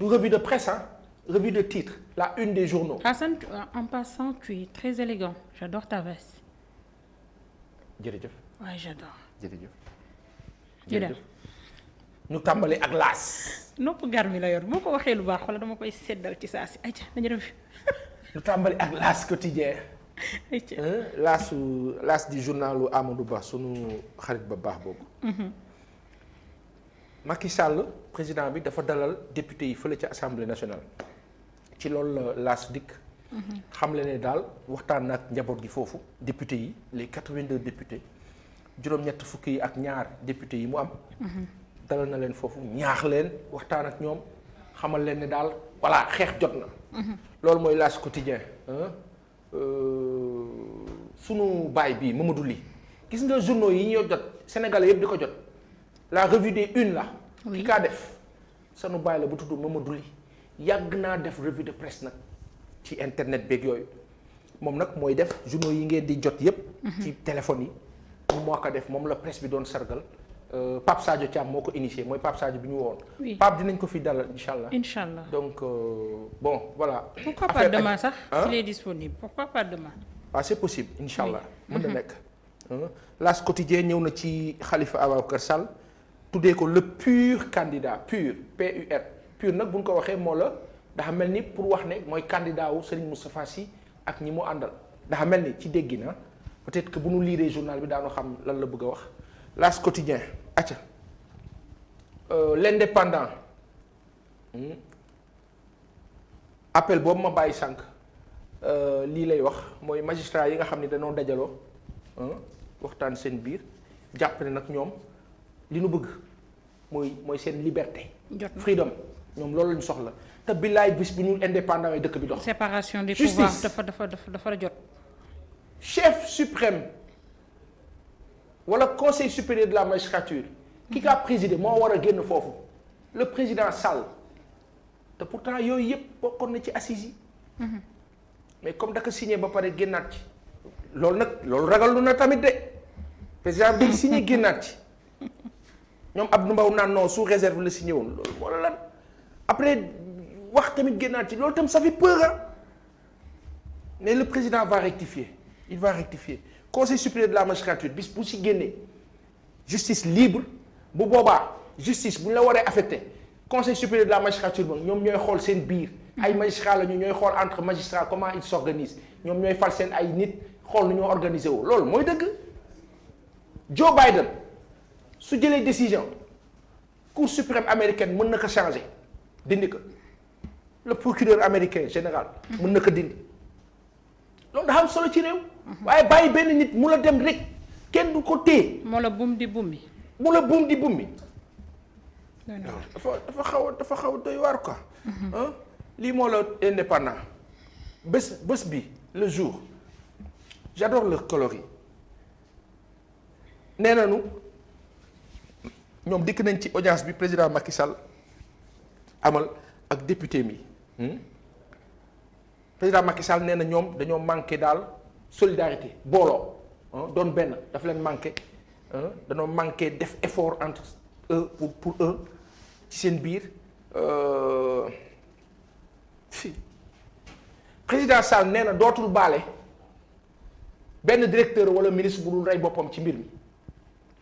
du revue de presse hein revue de titre la une des journaux. Hassan, en passant tu es très élégant j'adore ta veste. jërëjëf. waaw j'adore. jërëjëf. ñu tàmbali ak laas. nopp gar mi la yor moo ko waxee lu baax wala dama koy seddal ci saa si ayca nañu def. ñu tàmbali ak laas quotidien. ayca laas di journalu Amadou Ba sunu xarit ba baax boobu. Macky Sall président bi dafa dalal député yi fële ca assemblée nationale ci loolu la laas dikk. xam le ne daal waxtaan ak njaboot gi foofu député yi les 82 députés juróom-ñett fukki yi ak ñaar député yi mu am. dalal na leen foofu ñaax leen waxtaan ak ñoom xamal leen ne daal voilà xeex jot na. loolu mooy laas quotidien sunu baay bii Mamadou Ly gis nga journaux yi ñoo jot Sénégalais yëpp di ko jot la revue des une la. ki kaa def sunu baay la bu tudd Mamadou Ly yàgg naa def revue de presse nag ci internet beeg yooyu moom nag mooy def journaux yi ngeen di jot yëpp. ci téléphone yi moom moo ko def moom la presse bi doon sargal. Pape Sadio Thiam moo ko initié mooy Pape Sadio bi ñu woon. oui Pape dinañ ko fi dalal incha allah. incha allah donc bon voilà. pourquoi pas demain sax. s'il est disponible pourquoi pas demain. waaw c'est possible incha allah. mën na nekk. L'As quotidien ñëw na ci Khalifa Ababacar Sall tuddee ko le pur candidat pur PUR pur nag bu ñu ko waxee moo la dafa mel ni pour wax ne mooy candidat wu Serigne Moustapha Sy ak ñi mu àndal dafa mel ni ci déggi na peut-être que bu ñu liiree journal bi daanu xam lan la bëgg a wax. L'As quotidien acca l'indépendant appel boobu ma bàyyi sànq lii lay wax mooy magistrat yi nga xam ne dañoo dajaloo waxtaan seen biir jàpp ne nag ñoom li nu bëgg mooy seen liberté. freedom ñoom loolu lañu soxla te billaay bis bu ñu indépendant yi dëkk bi dox. séparation des justice pouvoirs dafa jot. chef suprême. wala conseil supérieur de la magistrature ki kaa présidé moo war a génn foofu le président Sall te pourtant yooyu yëpp bokkoon na ci assises yi mais comme da ko signé ba pare génnaat ci loolu ragal na tamit de président bi signé génnaat ci ñoom Abdou Mbow naan non sous réserve la signé woon loolu wala lan après wax tamit génnaat ci loolu tam ça fait peur mais le président va rectifier il va rectifier conseil supérieur de la magistrature bis bu si génnee justice libre bu boobaa justice bu ñu la waree affecté conseil supérieur de la magistrature ba ñoom ñooy xool seen biir ay magistrats la ñu ñooy xool entre magistrats comment ils s'organisent ñoom ñooy fal seen ay nit xool nu ñoo organisé woo loolu mooy dëgg. Joe Biden su jëlee décision cour suprême américaine mën na ko changer dindi ko le procureur américain général mën na ko dindi loolu dafa am solo ci réew. waaye bàyyi benn nit mu la dem rek kenn du ko téye. moo la bum di bummi. mu la bum di bummi. dafa xaw a doy waar quoi. lii moo la indépendant bés bi le jour j'adore leur coloris nee nañu ñoom dikk nañ ci audience bi président Macky Sall amal ak député mi président Macky Sall nee na ñoom dañoo manqué daal. solidarité booloo doon benn daf leen manqué dañoo manqué def effort entre eux pour eux ci seen biir président Sall nee na dootul baale benn directeur wala ministre bu dul rey boppam ci mbir mi.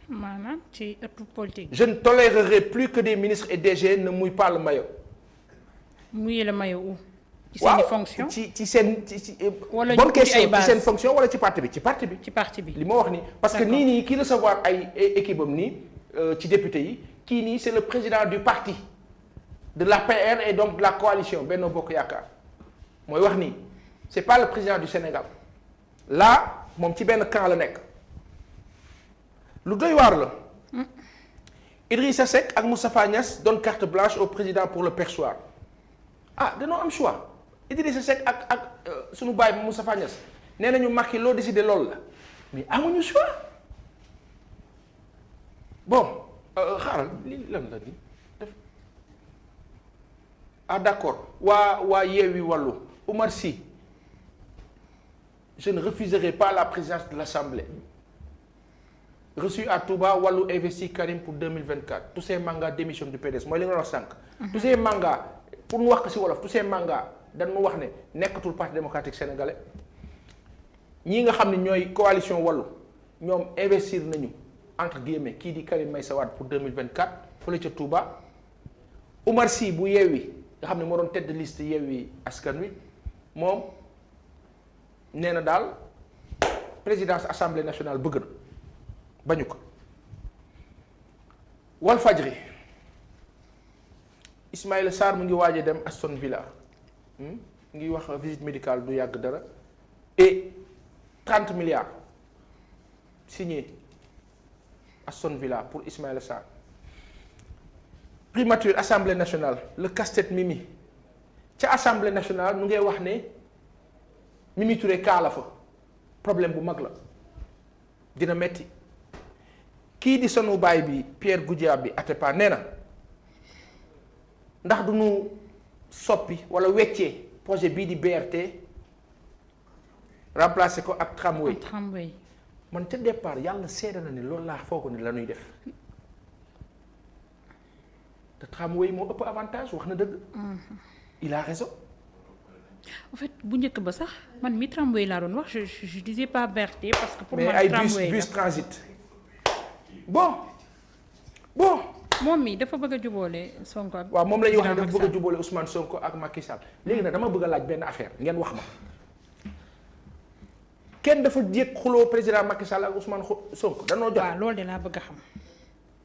maanaam ci ëpp politique. je ne tolérerai plus que des ministres et DG ne mouillent pas le maillot. mouiller le maillot où. ci seen fonction ci seen ci wala bonne question ci seen fonction wala ci parti bi. ci parti bi li ma wax nii parce que nii kii recevoir ay équipe am nii ci député yi kii nii c'est le président du parti de l'APR et donc de la coalition Benno Bokk Yaakaar mooy wax nii c'est pas le président du Sénégal là moom ci benn camp la nekk lu doy waar la. Idrissa Seck ak Moustapha Niasse donne carte blanche au président pour le perchoir danoo am choix. Idrissa Seck ak sunu baay bi Moustapha Niasse nee nañu Macky loo décidé loolu la mais amuñu choix bon xaaral lii lan la di def d'accord waa Yewwi Wallu Oumar Sy je ne refuserai pas la présidence de l'Assemblée reçu à Touba Wallu investit Karim pour 2024 Toussaint Manga démission du PDS mooy li nga wax sànq. Toussaint Manga pour ñu wax ko si wolof Toussaint Manga dañ mu wax ne nekkatul parti démocratique sénégalais ñii nga xam ne ñooy coalition Wallu ñoom investir nañu entre guillemets kii di Karim Meïssa Wade pour 2024 fële ca Touba Oumar Sy bu Yewwi nga xam ne moo doon tête de liste Yewwi Askan Wi moom nee na daal présidence assemblée nationale bëgg na bañu ko. Walfadjri Ismaïla Sarr mu ngi waaj a dem Aston Villa ngi wax visite médicale du yàgg dara et 30 milliards signé Aston Villa pour Ismaïla Sarr. Primature assemblée nationale le casse-tête Mimi ca assemblée nationale nu ngay wax ne Mimi Touré kaala fa problème bu mag la dina metti kii di sunu baay bi Pierre Goudiaby Atepa nee na ndax du ñu soppi wala weccee projet bii di BRT remplacer ko ak tramway. Man ca départ yàlla seede na ni loolu laa foog ni la ñuy def te tramway moo ëpp avantage wax na dëgg. Il a raison. en fait bu njëkk ba sax man mi tramway laa doon wax je disais pas BRT parce que pour mais man ay tramway bus transit. bon. moom mi dafa bëgg a jubóole Sonko ak. waaw moom la ñuy wax ne président dafa bëgg a jubóole Ousmane Sonko ak Macky Sall léegi nag dama bëgg a laaj benn affaire ngeen wax ma kenn dafa yëg xuloo président Macky Sall ak Ousmane Sonko danoo jote. waaw loolu de laa bëgg a xam.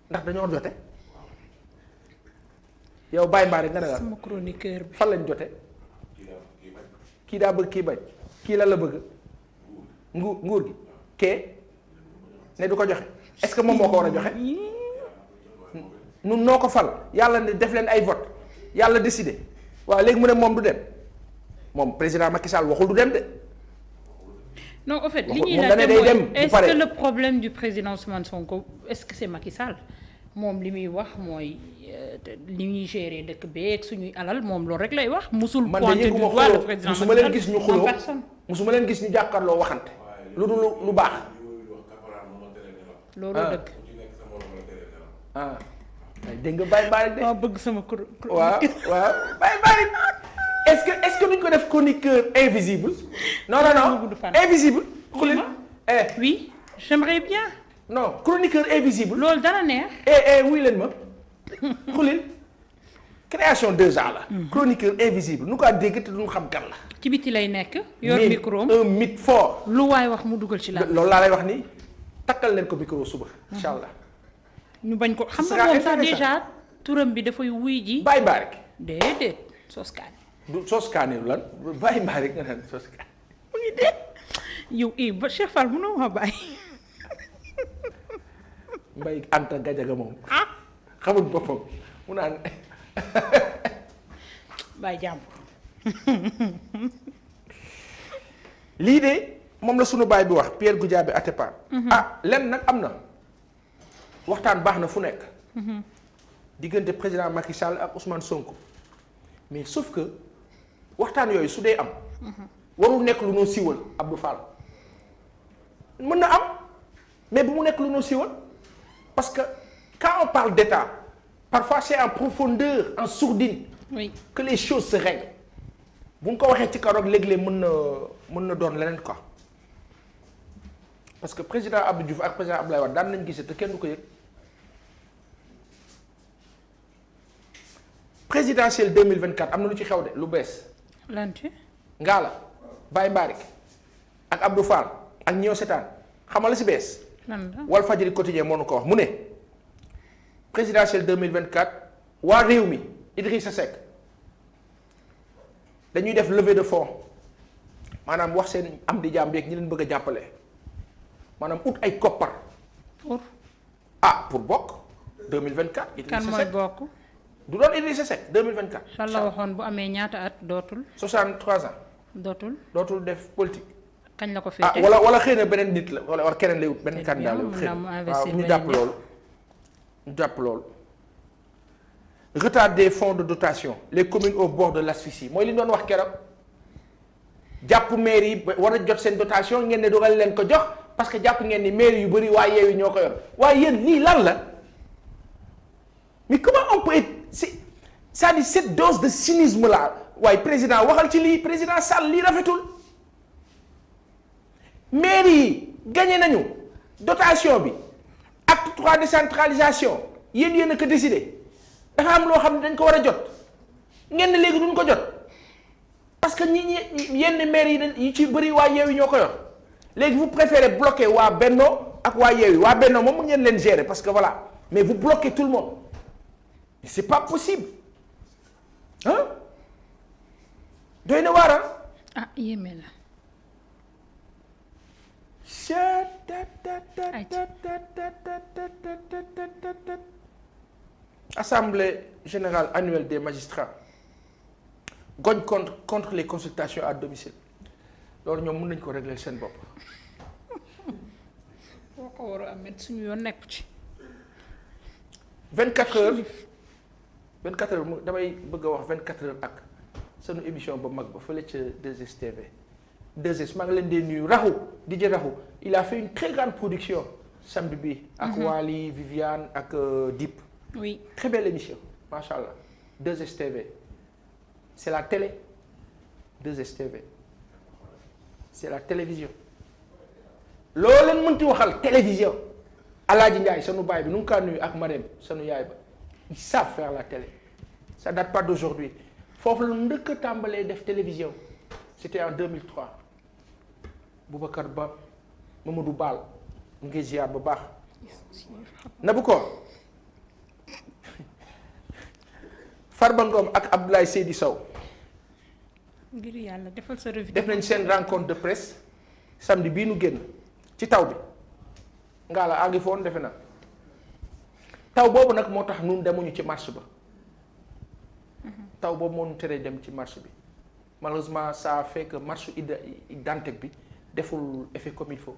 ndax dañoo jote yow Baye Mbaye nga ne la sama chroniqueur bi. fan lañ jote kii daa bëgg kii bañ kii la bëgg nguur gi kee ne du ko joxe est-ce que moom moo ko war a joxe. nun noo ko fal yàlla ne def leen ay vote yàlla décidé waaw léegi mu ne moom du dem moom président Macky Sall waxul du dem de. non en fait li moom ñuy da ne day laajte dem mooy bu est-ce pare. que le problème du président Ousmane Sonko est-ce que c'est Macky Sall moom li muy wax mooy li ñuy gérer dëkk beeg suñuy alal moom loolu rek lay wax. musul man de pointer du yëguma doigt le xuloo président musuma leen gis ñu en xuloo personne. musuma leen gis ñu jàkkaarloo waxante lu dul lu baax. loolu dëgg. ah dégg nga Baye Mbaye de. waaw bëgg sama waaw Baye Mbaye est-ce que duñ ko def chroniqueur invisible. non invisible. xulil oui j'aimerais bien. non chroniqueur invisible. loolu dana neex. wuy leen ma xulil création 2A la. chroniqueur invisible nu ko dégg te duñ xam kan la. ci biti lay nekk. yor micro un mythe fort. lu waay wax mu dugal ci la. loolu laa lay wax ni takkal leen ko micro suba. incha allah. ñu bañ ko xam nga moom sax déjà turam bi dafay wuy ji. Baye Mbaye. déedéet sos kaani. du sos kaani lan Baye Mbaye nga naan sos kaani. mu ngi dee yow ba Cheikh Fall mënoo ma bàyyi. Mbaye Anta Gajaga moom. xamul boppam mu naan. bàyyi jàmbur. lii de moom la sunu baay bi wax Pierre Goudiaby Atepa. lenn nag am na waxtaan baax na fu nekk. diggante président Macky Sall ak Ousmane Sonko mais sauf que waxtaan yooyu su dee am. warul nekk lu noo siiwal Abdou Fall. mën na am mais bu mu nekk lu noo siiwal parce que quand on parle d'État parfois c'est en profondeur en sourdine. oui que les choses se règlent bu ñu ko waxee ci kaw rek léeg-léeg mën na doon leneen quoi parce que président Abdou Diouf ak président Abdoulaye Wade daan nañ gisee te kenn du ko yëg présidentielle 2024 am na lu ci xew de lu bees. lan ci. Ngalla Baye Mbarik ak Abdou Fall ak ñëw setaan xamal la si bees. lan la Walfadjri quotidien moo nu ko wax mu ne présidentielle 2024 waa réew mi Idrissa Seck dañuy def levée de fonds maanaam wax seen am di jaam beeg ñi leen bëgg a jàppale maanaam ut ay koppar. pour bokk 2024. Idrissa kan mooy bokk. du doon Idrissa Seck 2024. lan la waxoon bu amee ñaata at dootul. 63 ans. dootul def politique. kañ la ko féete wala xëy na beneen nit la wala keneen lay wut benn candidat la xëy na waaw ñu jàpp loolu. retard des fonds de dotation les communes au bord de l'asphyxie mooy li ñu doon wax keroog jàpp maire yi war a jot seen dotation ngeen ne dogal leen ko jox parce que jàpp ngeen ni maire yu bëri waa Yewwi ñoo ko yor waaye yéen lii lan la mais comment on peut être c'est-à-dire cette dose de cynisme là waaye président waxal ci lii président Sall lii rafetul mairie yi gagné nañu dotation bi acte 3 décentralisation yéen a ko décidé dafa am loo xam ne dañ ko war a jot ngeen ne léegi duñ ko jot parce que ñi yenn maire yi ci bëri waa Yewwi ñoo ko yor léegi vous préférez bloquer waa Benno ak waa Yewwi waa Benno moom mu ngeen leen gérer parce que voilà mais vous bloquez tout le monde c'est pas possible ah doy na waar ah yéeme la. Assemblée générale annuelle des magistrats gogne contre les consultations à domicile loolu ñoom mën nañu ko régler seen bopp. boo ko war a amet suñu yoon nekku ci. 24 heures damay bëgg a wax 24 heures ak sunu émission ba mag ba fële ca 2STV 2S maa ngi leen di nuyu DJ Raxu il a fait une très grande production samedi bi ak Wally Viviane ak Dip. Oui. Très belle émission, machallah. 2STV. C'est la télé. 2STV. C'est la télévision. loo leen mënti waxal télévision. Alaaji Ndiaye sanu baay bi nu mu kaa nuyu ak Marème sanu yaay ba. Ils savent faire la télé. Ça date pas d'aujourd'hui. foofu la ndëkk a tàmbalee def télévision. C'était en 2003. Boubacar Ba Mamadou Baal mu ngi ziar bu baax. Nabu ko. Farba Ngom ak Abdoulaye Seydi Sow. ngir yàlla defal sa revue. def nañ seen rencontre de presse samedi bii nu génn ci taw bi ngaa la àggi foon defe na taw boobu nag moo tax nun demuñu ci marche ba taw boobu moo ñu teree dem ci marche bi malheureusement ça a fait que marche Dantec bi deful effet comme il faut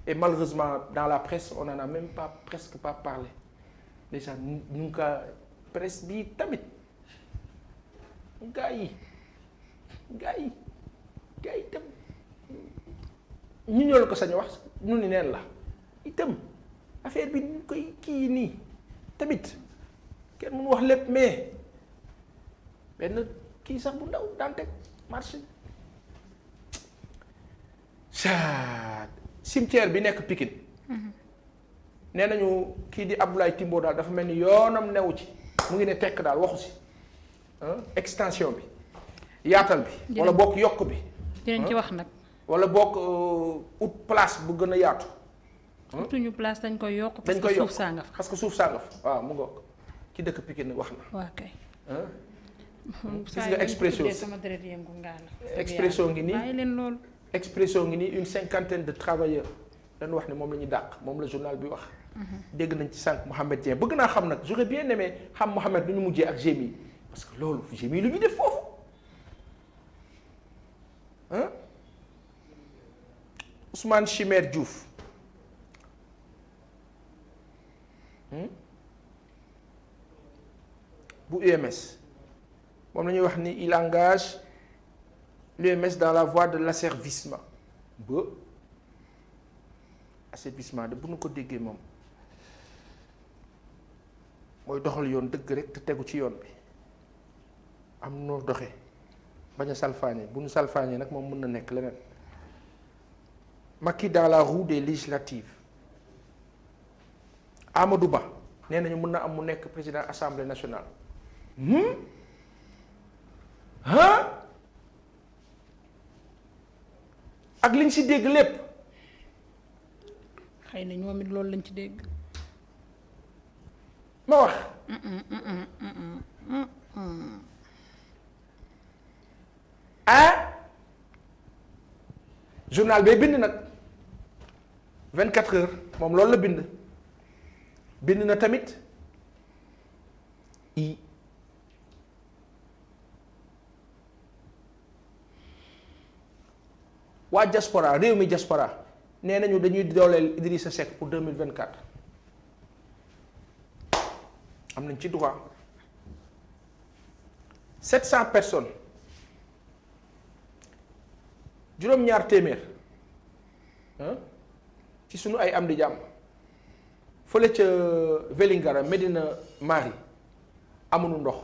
et malheureusement dans la presse on en a même pas presque pas parlé déjà ñu ngi ko presse bi tamit gaa yi itam ñu ñoo la ko sañ wax ñu ni neen la itam affaire bi ñu koy kii nii tamit kenn mënu wax lépp mais benn kii sax bu ndaw Dantec marché sa cimetière bi nekk Pikine nee nañu kii di Abdoulaye Timbo daal dafa mel ni yoonam newu ci mu ngi ne tekk daal waxu si extension bi yaatal bi wala bokk yokk bi dinañ ci wax nag wala bokk ut place bu gën a yaatu utuñu place dañ koy yokk dañ parce koy que yokk suuf saa nga fa parce que suuf saa nga fa waaw mu ngoog ki dëkk Pikine wax na waa kay gis nga expression sama deret yëngu ngaa la expression ngi nii bàyyi leen loolu expression ngi nii une cinquantaine de travailleurs dañu wax ne moom la ñuy dàq moom la journal bi wax dégg nañ ci sànq Mouhamed Dieng bëgg naa xam nag j'aurais bien aimé xam Mouhamed lu ñu mujjee ak GMI parce que loolu GMI lu ñu def foofu Ousmane Chimère Diouf bu UMS moom la ñuy wax ni il engage l'UMS dans la voie de l'asservissement ba asservissement de bu nu ko déggee moom mooy doxal yoon dëgg rek te tegu ci yoon bi am noo doxee bañ a salfaañe bu nu salfaañee nag moom mën na nekk leneen Macky dans la roue des législatives Amadou Ba nee nañu mën na am mu nekk président assemblée nationale ak liñ ci dégg lépp xëy na ñoom it loolu lañ ci dégg ma wax journal bay bind nag 24 heures moom loolu la bind na tamit waa diaspora réew mi diaspora nee nañu dañuy dooleel Idrissa Seck pour 2024 am nañ ci droit 700 personnes juróom-ñaar téeméer ci sunu ay am di jàmm fële ca Vélingara Medina Marie amuñu ndox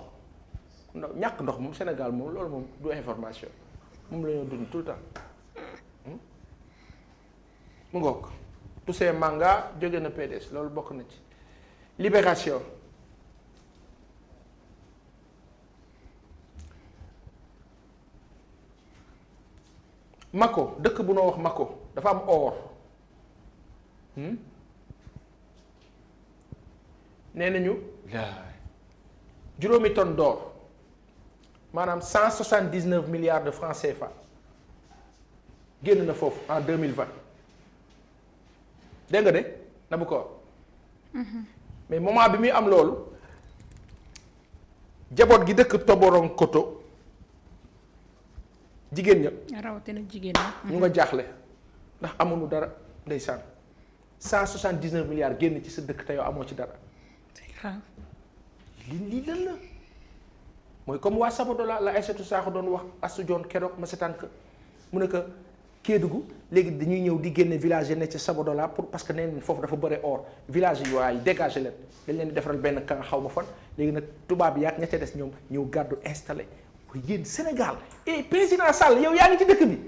ñàkk ndox moom Sénégal moom loolu moom du information moom la ñoo dund tout le temps mu ngoog Toussaint Manga jóge na PDS loolu bokk na ci Libération Mako dëkk bu noo wax Mako dafa am or nee nañu juróomi tonne d'or maanaam 179 milliards de francs CFA génn na foofu en 2020 dégg nga de na bu ko mais moment bi muy am loolu jaboot gi dëkk Toborong Koto jigéen ña rawatina jigéen ña. ñu nga jaaxle ndax amuñu dara ndeysaan 179 milliards génn ci sa dëkk te yow amoo ci dara. c'est grave. lii lan la mooy comme waa Sabodola la Aïssatou Sakho doon wax Astou Dione keroog ma setaan que mu ne que Kédougou léegi dañuy ñëw di génne village yi ne ci Sabodola pour parce que nee nañ foofu dafa bëri or village yi waaye dégagé leen dañ leen di defaral benn camp xaw ma fan léegi nag tubaab yi ak ña ca des ñoom ñëw gàddu installé waaye yéen Sénégal et président Sall yow yaa ngi ci dëkk bi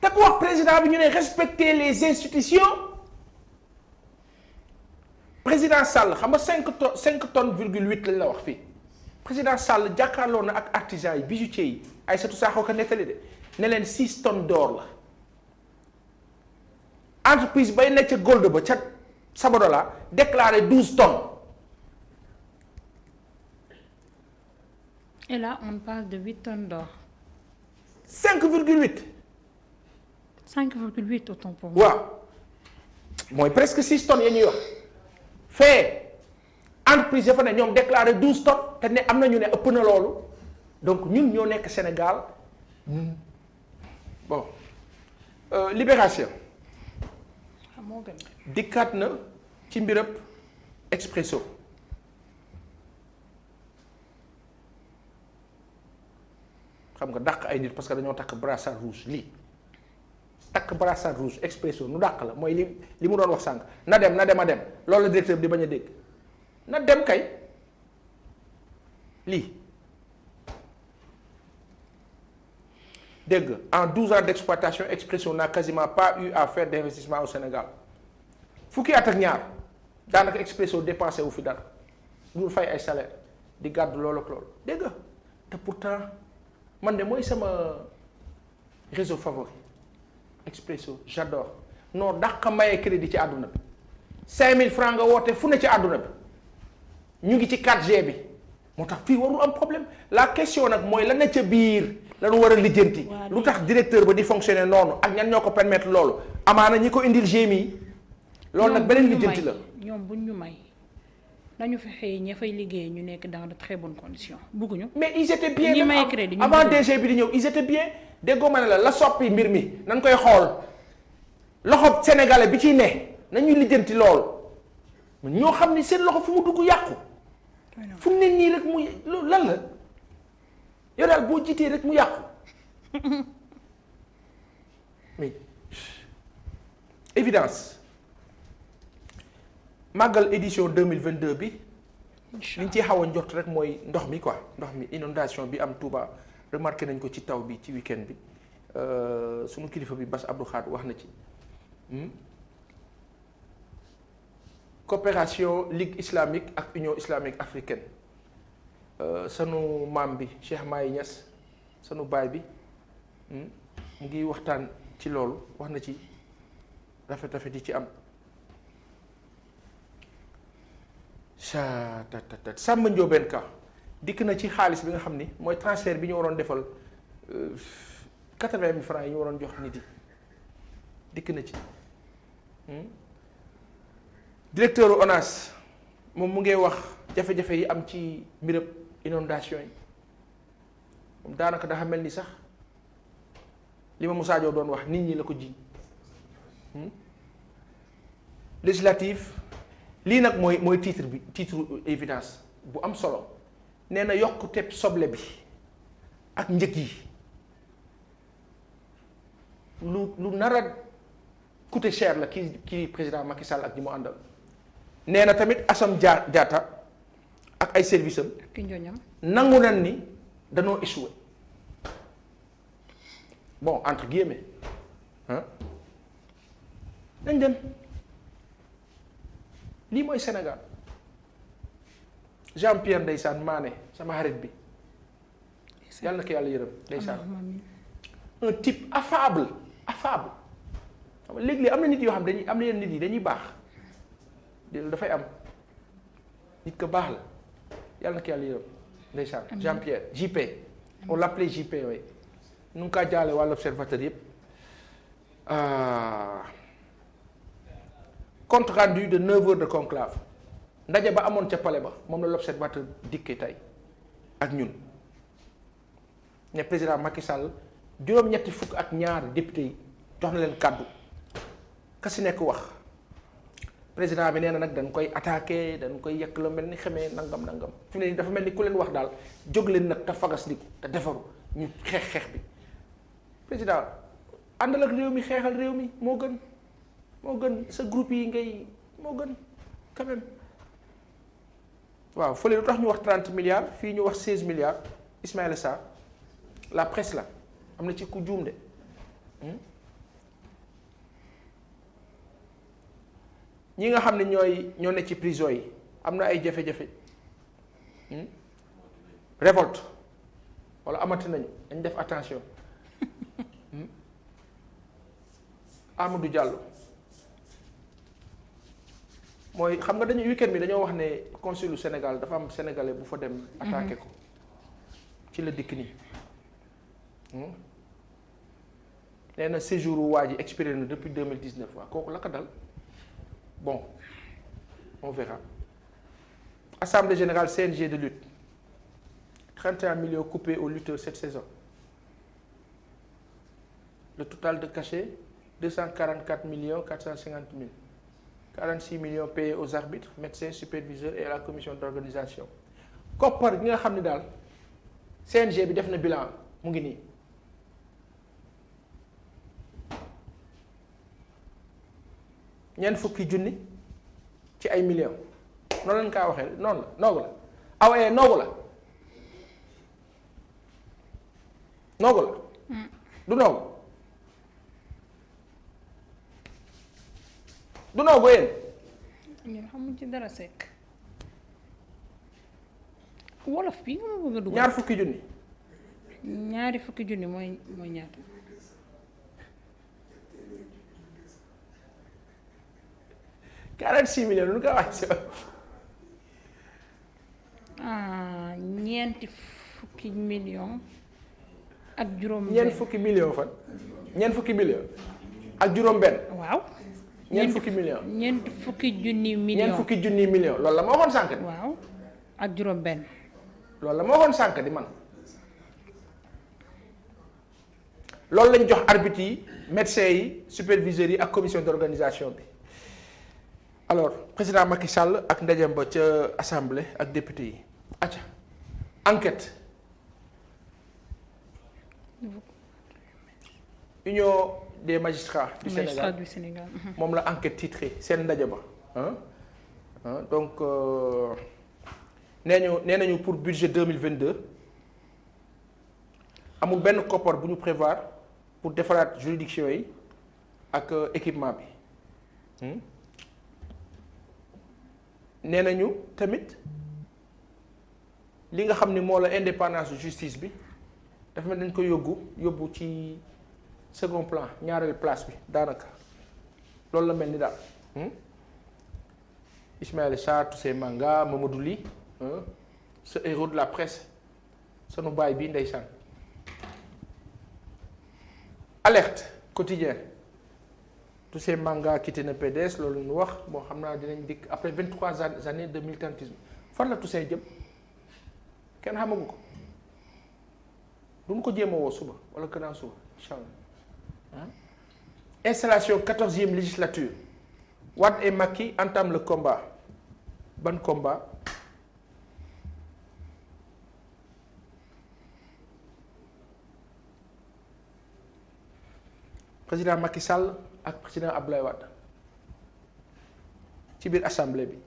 te ku wax président bi ñu ne respecter les institutions. Président Sall xam nga 5 tonnes virgule 8 lañ la wax fii président Sall jàkkaarloo na ak artisans yi bijoutiers yi Aïssatou Sakho ko nettali de ne leen 6 tonnes d'or la entreprise bay nekk ca Gold ba ca Sabodola déclaré 12 tonnes. Et là on parle de 8 tonnes d'or. 5,8. 5,8 autant pour moi. waaw mooy presque 6 tonnes ya ñuy wax. fee entreprise ya fa ne ñoom déclaré 12 tonnes te ne am na ñu ne ëpp na loolu donc ñun ñoo nekk Sénégal bon Libération moo gën. dikkaat na ci mbirëb Expresso xam nga dàq ay nit parce que dañoo takk brassard rouge lii takk brassard rouge Expresso nu dàq la mooy li mu doon wax sànq na dem a dem loolu la directeur bi di bañ a dégg na dem kay lii dégg en 12 ans d'exploitation Expresso n'a quasiment pas eu à faire d'investissement au Sénégal fukki at ak ñaar daanaka Expresso dépensé wu fi dara ñu fay ay salaire di gàddu loolu ak loolu dégg nga te pourtant man de mooy sama réseau favori Expresso j'adore noo dàq maye crédit ci àdduna bi 5000 francs nga woote fu ne ci àdduna bi ñu ngi ci 4G bi moo tax fii warul am problème la question nag mooy la ne ca biir lañu war a lijjanti lu tax directeur ba di fonctionner noonu ak ñan ñoo ko permettre loolu amaana ñi ko indil GMI loolu nag beneen lijjanti la ñoom buñ ñu may nañu fexe ña fay liggéey ñu nekk dans de très bonnes conditions bugguñu. mais ils étaient bien ñi may crédit ñu avant DG bi di ñëw ils étaient bien déggoo ma ne la soppi mbir mi nañ koy xool loxo sénégalais bi ciy ne nañuy lijjanti loolu ñoo xam ni seen loxo fu mu dugg yàqu fu mu ne nii rek mu loolu lan la yow daal boo jiitee rek mu yàqu mais évidence màggal édition 2022 bi li ñu ciy xaw a njort rek mooy ndox mi quoi ndox mi inondation bi am Touba remarqué nañ ko ci taw bi ci week-end bi sunu kilifa bi Bass Abdou Khadre wax na ci coopération Ligue islamique ak Union islamique africaine sanu maam bi Cheikh Mahi Niass sanu baay bi mu ngi waxtaan ci loolu wax na ci rafet yi ci am Samba Ndiobène Ka dikk na ci xaalis bi nga xam ni mooy transfert bi ñu waroon defal 80 000 francs yi ñu waroon jox nit yi dikk na ci directeur ONAS moom mu ngi wax jafe-jafe yi am ci mbirëb inondation yi moom daanaka dafa mel ni sax li ma Moussa Diop doon wax nit ñi la ko jiñ législative lii nag mooy titre évidence bu am solo nee na yokkute soble bi ak njëg yi lu nar a coûter cher la kii président Macky Sall ak ñi mu àndal nee na tamit Assome Diatta ak ay services am ki njoñam nangu nañ ni danoo échoué bon entre guillemets ah nañ dem lii mooy Sénégal Jean-Pierre ndeysaan Mané sama xarit bi yàlla na ko yàlla yërëm ndeysaan un type affable xam nga léeg-léeg am na nit yoo xam dañuy am na yenn nit yi dañuy baax dafay am nit ko baax la yàlla na ko yàlla yërëm ndeysaan Jean-Pierre JP on l'appelait JP way nu ngi kaa jaale waa l'Observateur yëpp compte rendu de 9 heures de conclave ndaje ba amoon ca palais ba moom la l'Observateur dikkee tey ak ñun ne président Macky Sall juróom-ñetti fukk ak ñaar député yi jox na leen kàddu ka si nekk wax président bi nee na nag dañ koy attaqué dañ koy yekk la mel ni xamee nangam fi ne nii dafa mel ni ku leen wax daal jóg leen nag te fagasliku te defaru ñu xeex bi président àndal ak réew mi xeexal réew mi moo gën sa groupe yi ngay moo gën quand même waaw fële lu tax ñu wax 30 milliards fii ñu wax 16 milliards Ismaïla Sarr la presse la am na ci ku juum de ñi nga xam ne ñoo ne ci prison yi am na ay jafe-jafe révolte wala amati nañu dañ def attention Amadou Diallo mooy xam nga dañuy week-end bi dañoo wax ne consul Sénégal dafa am sénégalais bu fa dem attaqué ko ci la dikk nii nee na séjour waa ji expiré na depuis 2019 waa kooku la ko dal bon on verra assemblée générale CNG de lutte 31 millions coupés aux lutteurs cette saison le total de cachet 244 millions 450 000 46 millions payés aux arbitres médecins superviseurs et à la commission d'organisation koppar gi nga xam ne daal CNG bi def na bilan mu ngi nii ñeent fukki junni ci ay millions noonu lañ kaa waxee noonu la noogu la awee noogu la du noogu du noogu yéen ñun xamuñ ci dara sekk wolof bi nga ma bëgg a dugg ñaar fukki junni ñaari fukki junni mooy ñaata 46 millions lu ko wax si ñeenti fukki millions ak juróom ñeent fukki millions fan ñeent fukki millions ak juróom benn waaw ñeent fukki millions ñeent fukki junni millions ñeent fukki junni millions loolu la ma waxoon sànq di waaw ak juróom benn loolu la ma waxoon sànq di man loolu lañ jox arbitres yi médecins yi superviseurs yi ak commission d'organisation bi alors président Macky Sall ak ndajem ba ca assemblée ak député yi acca enquête union des magistrats du Sénégal moom la enquête titrée seen ndaje ba donc nee nañu pour budget 2022 amul benn koppar bu ñu prévoir pour defaraat juridiction yi ak équipement bi nee nañu tamit li nga xam ni moo la indépendance justice bi dafa mel dañ ko yóbbu ci second plan ñaareelu place bi daanaka loolu la mel ni daal Ismaïla Sarr Toussaint Manga Mamadou Ly ce héros de la presse sunu baay bi ndeysaan alerte quotidien Toussaint Manga quitté na PDS loolu ñu wax moo xam naa dinañ dikk après 23 années de militantisme fan la Toussaint jëm kenn xamagu ko du mu ko jéem a woo suba wala gannaaw suba incha allah installation 14e législature Wade et Macky entament le combat ban combat président Macky Sall ak président Abdoulaye Wade ci biir assemblée bi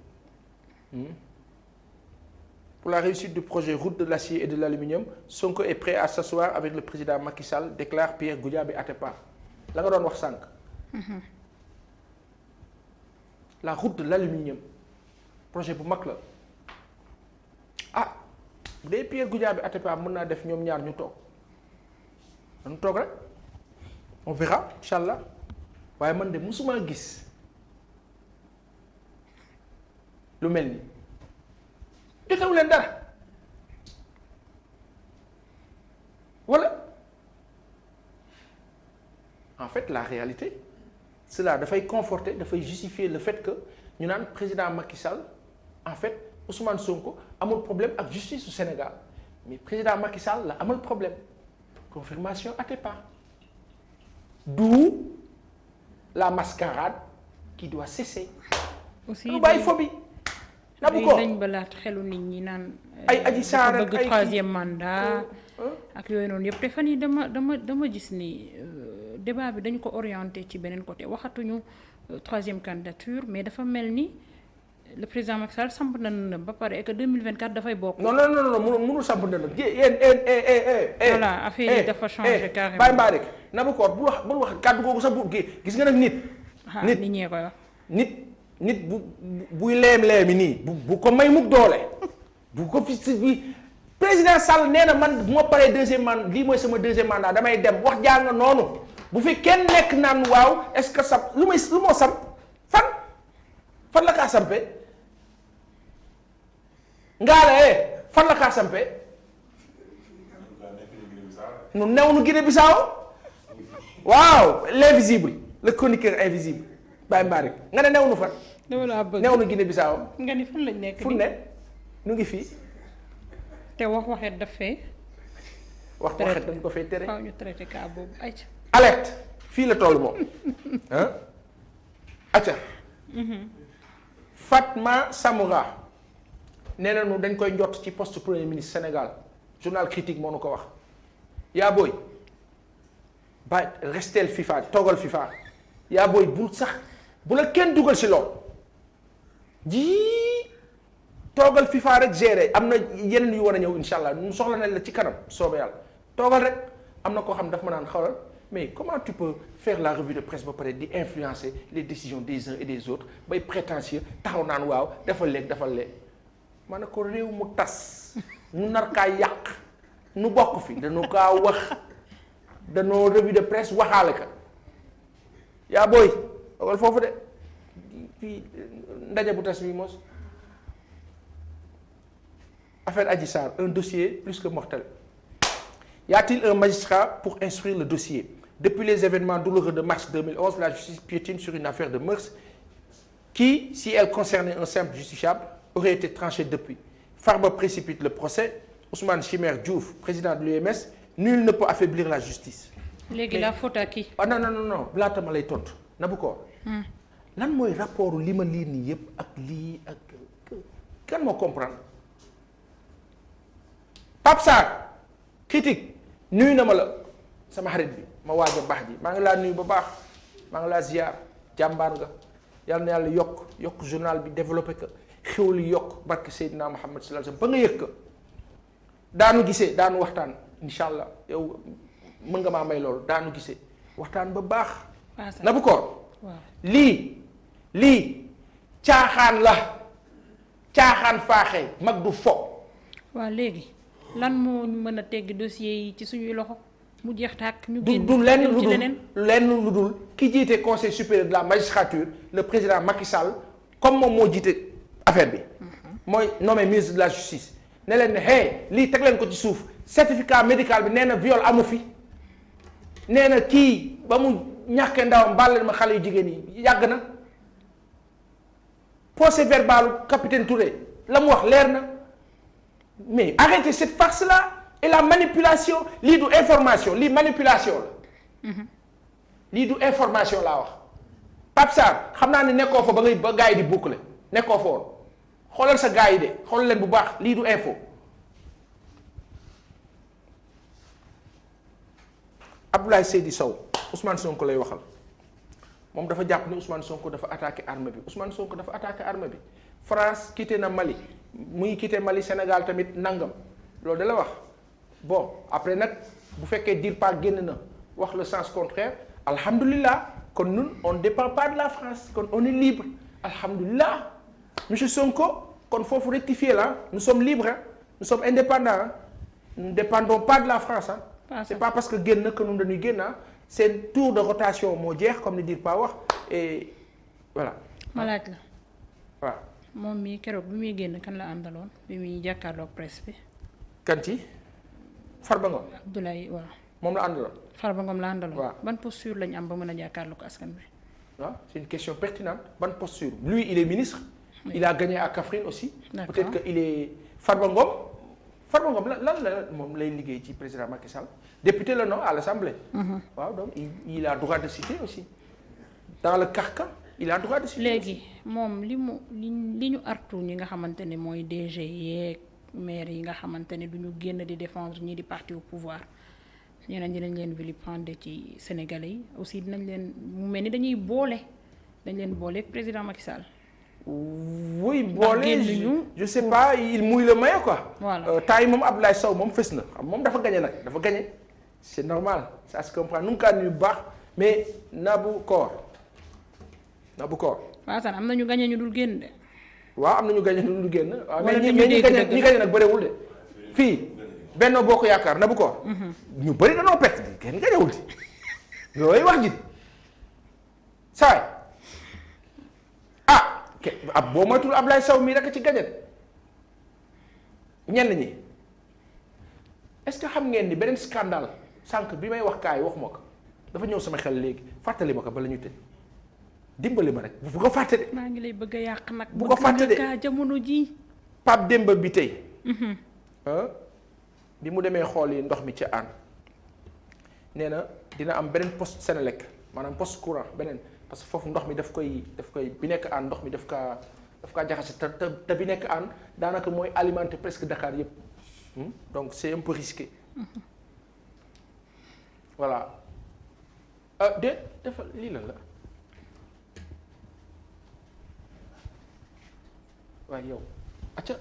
pour la réussite du projet route de l'acier et de l'aluminium Sonko est prêt à s'asseoir avec le président Macky Sall déclare Pierre Goudiaby Atepa la nga doon wax sànq. La route de l'aluminium projet bu mag la ah bu dee Pierre Goudiaby Atepa mën naa def ñoom ñaar ñu toog dañu toog rek on verra incha allah waaye man de musuma gis lu mel ni jotewu leen dara wala en fait la réalité cela dafay conforter dafay justifier le fait que ñu naan président Macky Sall en fait Ousmane Sonko amul problème ak justice au Sénégal mais président Macky Sall la amul problème confirmation Atepa d'où la mascarade qui doit cesser. aussi lu bàyyi fo bi nabu ko dañ balaat xelu nit ñi naan. ay Adji Sarr ak bëgg troisième mandat ak yooyu noonu yëpp te fan yi dama gis ni débat bi dañu ko orienté ci beneen côté waxatuñu troisième candidature mais dafa mel ni le président Macky Sall samp na ba pare et que 2024 dafay bokk. non mënul samp na nag yéen voilà affaire yi dafa changé carrément. bàyyi mbaa rek nabu ko bul wax kàddu googu sax bu gis nga nag nit. nit ñee koy wax. nit buy leem-leemi nii bu ko may mukk doole bu ko fi bi président Sall nee na man bu ma paree deuxième mandat lii mooy sama deuxième mandat damay dem wax jaa nga noonu bu fi kenn nekk naan waaw est-ce que sam lu moo sam fan la kaa sampe ngaale fan la kaa sampe nu new nu Guinée Bissau waaw l'invisible le chroniqueur invisible bàyyi mbaa rek nga ne new nu fan dama laa bëgg new nu Guinée Bissau nga ni fan lañ nekk fu ne nu ngi fii te waxeet daf fee waxeet dañ ko fay tere faaw ñu traité cas boobu ayca alerte fii la toll moom ah acca Fatma Samoura nee na nu dañ koy njott ci poste premier ministre Sénégal journal critique moo nu ko wax yaa booy ba restel FIFA toogal FIFA yaa booy bul sax bu la kenn dugal si lool ji toogal FIFA rek géré am na yeneen yu war a ñëw insha allah ñu soxla nañ la ci kanam soobee yàlla toogal rek am na koo xam daf ma naan xawal mais comment tu peux faire la revue de presse ba pare di influencer les décisions des uns et des autres bay prétentieux taxaw naan waaw defal lee ma ne ko réew mu tas ñu nar kaa yàq nu bokk fi dañu kaa wax dañoo revue de presse waxaale ka yaa booy toogal foofu de fii ndaje bu tas bi mos affaire Adji Sarr un dossier plus que mortel. Y a-t-il un magistrat pour instruire le dossier? Depuis les événements douloureux de mars 2011, la justice piétine sur une affaire de mœurs qui, si elle concernait un simple justiciable, aurait été tranchée depuis. Farba précipite le procès. Ousmane Chimère Diouf, président de l'UMS, nul ne peut affaiblir la justice. léegi la faute à qui? ah non laata ma lay tontu nabu ko. lan mooy rapport li ma lire nii yëpp ak lii ak kan moo comprendre. Pape Sarr critique nuyu na ma la sama xarit bi ma waaj a baax ji maa ngi laa nuyu ba baax maa ngi laa ziar jàmbaar nga yal na yàlla yokk journal bi développé ko xéwal yi yokk barke Seydina Muhammad sallallahu alayhi wasallam ba nga yëg ko daanu gisee daanu waxtaan incha allah yow mën nga maa may loolu daanu gisee waxtaan ba baax. na bu ko lii caaxaan la caaxaan faaxee mag du fo. waaw léegi. lan moo ñu mën a tegg dossier yi ci suñuy loxo mu jeex tàkk ñu génn du lenn lu dul ki jiite conseil supérieur de la magistrature le président Macky Sall comme moom moo jiite affaire bi mooy nommé ministre de la justice ne leen ne hey lii teg leen ko ci suuf certificat médical bi nee na viol amu fi nee na kii ba mu ñàkkee ndawam baal leen ma xale yu jigéen yi yàgg na procès verbal capitaine Touré la mu wax leer na. mais arrêtez cette farce-là et la manipulation lii du information lii manipulation la. lii du information laa wax. Pape Sarr xam naa ne nekkoo fa ba gars yi di boucler nekkoo fa woon xoolal sa gars yi de xoolal leen bu baax lii du info. Abdoulaye Seydi Sow Ousmane Sonko lay waxal moom dafa jàpp ni Ousmane Sonko dafa attaqué armée bi Ousmane Sonko dafa attaqué armée bi France quitté na Mali muy quitté Mali Sénégal tamit nangam loolu da la wax bon après nag bu fekkee DIRPA génn na wax le sens contraire alhamdulilah kon ñun on ne dépend pas de la France kon on est libre alhamdulilah monsieur Sonko kon foofu rectifier la nous sommes libres hein? Nous sommes indépendants hein? Nous ne dépendons pas de la France hein? C'est pas parce que génn que ñun dañuy génn seen tour de rotation moo jeex comme ni DIRPA wax et voilà. ma laaj la. waaw. moom mii keroog bi muy génn kan la àndaloon bi muy jàkkaarloog presse bi. kan ci Farba Ngom. Abdoulaye waaw. moom la àndaloon. Farba Ngom la àndaloon. waaw ban posture lañu am ba mën a jàkkaarloog askan bi. waaw c'est une question pertinente ban posture lui il est ministre. Oui. Il a gagné à Kaffrine aussi. D'accord. Peut-être que il est Farba Ngom. Farba Ngom lan la moom lay liggéey ci président Macky Sall député la non à l'Assemblée. waaw donc il a droit de citer aussi dans le carcan il a droit de citer. léegi moom li ñu artu ñi nga xamante ne mooy DG yeeg maire yi nga xamante ne du ñu génn di défendre ñi di parti au pouvoir ñeneen ñi dañ leen vilipender ci Sénégalais yi aussi dinañ leen mu mel ni dañ leen boole ak président Macky Sall. oui boole je sais pas il mouille le maillot quoi. voilà temps yi moom Abdoulaye Sow moom fës na moom dafa gagné nag dafa gagné c'est normal ça se comprend nu mu kaa nuyu baax mais Nabou Cor. waaw sax am na ñu gagné ñu dul génn de. waaw am na ñu gagné ñu dul génn. waaw mais ñi gagné nag bëriwul de. fii Benno Bokk Yaakaar Nabou Cor. ñu bëri dañoo perte kenn gagnéwul ci. yooyu wax ji saay ab boo moytul Ablaye Sow mii rek ci gagné ñenn ñi est-ce que xam ngeen ni beneen scandale sànq bi may wax kaay waxuma ko dafa ñëw sama xel léegi fàttali ma ko bala ñu tëj dimbali ma rek bu ko fàtte de. maa ngi lay bëgg a yàq nag. bu ko fàtte de kaa jamono ji Pape Demba bi tey. bi mu demee xool yi ndox mi ci aan nee na dina am beneen poste Senelec maanaam poste courant beneen. parce que foofu ndox mi daf koy bi nekk aan ndox mi daf kaa jaxase te bi nekk aan daanaka mooy alimenter presque Dakar yépp donc c'est un peu risqué voilà dafa lii la waaye yow acca